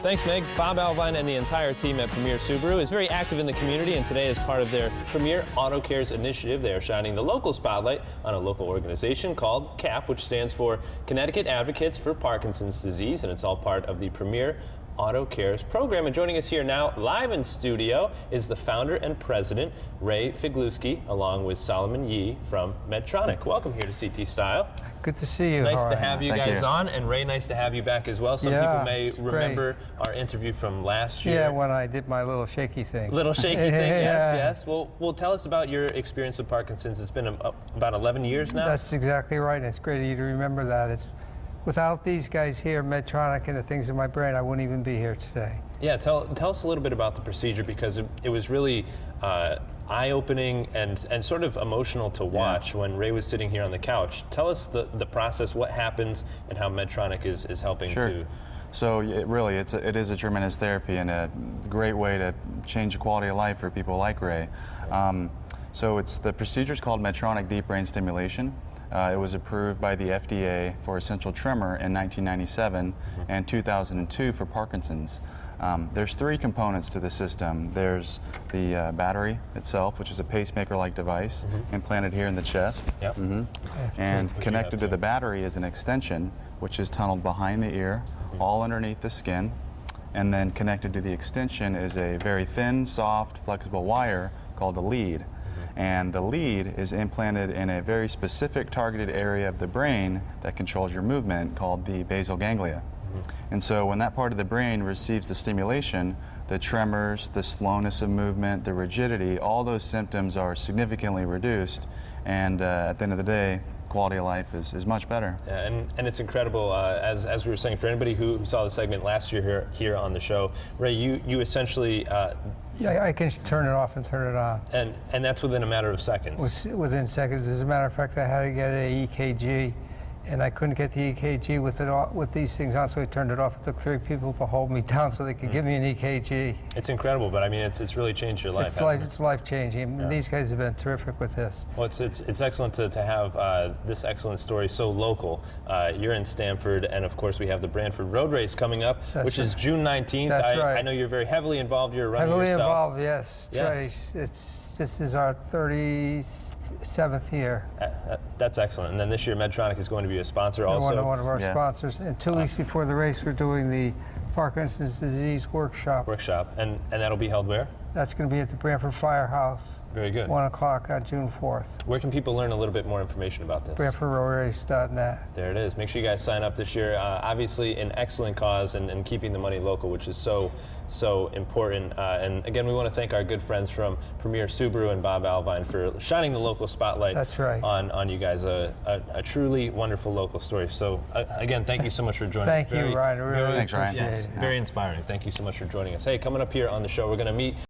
Thanks, Meg. Bob Alvine and the entire team at Premier Subaru is very active in the community, and today, as part of their Premier Auto Cares initiative, they are shining the local spotlight on a local organization called CAP, which stands for Connecticut Advocates for Parkinson's Disease, and it's all part of the Premier Auto Cares program. And joining us here now, live in studio, is the founder and president, Ray Figlewski, along with Solomon Yee from Medtronic. Welcome here to CT Style. Good to see you. Nice to have you guys on, and Ray, nice to have you back as well. Some people may remember our interview from last year. Yeah, when I did my little shaky thing. Little shaky thing, yes. Well, tell us about your experience with Parkinson's. It's been about 11 years now. That's exactly right. It's great of you to remember that. Without these guys here, Medtronic and the things in my brain, I wouldn't even be here today. Yeah, tell us a little bit about the procedure, because it was really eye-opening and sort of emotional to watch when Ray was sitting here on the couch. Tell us the process, what happens, and how Medtronic is helping to. So it is a tremendous therapy and a great way to change the quality of life for people like Ray. So the procedure is called Medtronic Deep Brain Stimulation. It was approved by the FDA for essential tremor in 1997 and 2002 for Parkinson's. There's three components to the system. There's the battery itself, which is a pacemaker-like device implanted here in the chest. Yep. And connected to the battery is an extension, which is tunneled behind the ear, all underneath the skin. And then connected to the extension is a very thin, soft, flexible wire called a lead. And the lead is implanted in a very specific targeted area of the brain that controls your movement, called the basal ganglia. And so when that part of the brain receives the stimulation, the tremors, the slowness of movement, the rigidity, all those symptoms are significantly reduced. And at the end of the day, quality of life is much better. Yeah, and it's incredible, as we were saying, for anybody who saw the segment last year here on the show, Ray, you essentially... yeah, I can turn it off and turn it on. And that's within a matter of seconds. Within seconds. As a matter of fact, I had to get an EKG, and I couldn't get the EKG with these things on, so I turned it off. It took 3 people to hold me down so they could give me an EKG. It's incredible, but I mean, it's really changed your life. It's life-changing. Yeah. These guys have been terrific with this. Well, it's excellent to have this excellent story so local. You're in Stamford, and of course we have the Branford Road Race coming up, which is June 19th. That's right. I know you're very heavily involved. You're running yourself. Heavily involved, yes. This is our 37th year. That's excellent. And then this year, Medtronic is going to be a sponsor also. One of our sponsors. And 2 weeks before the race, we're doing the Parkinson's Disease Workshop. And that'll be held where? That's going to be at the Branford Firehouse. Very good. 1 o'clock on June 4th. Where can people learn a little bit more information about this? BranfordRoadRace.net. There it is. Make sure you guys sign up this year. Obviously, an excellent cause and keeping the money local, which is so important. And again, we want to thank our good friends from Premier Subaru and Bob Alvine for shining the local spotlight on you guys. A truly wonderful local story. So again, thank you so much for joining us. Thank you, Ryan. Really Thanks, Ryan. Yes, very inspiring. Thank you so much for joining us. Hey, coming up here on the show, we're going to meet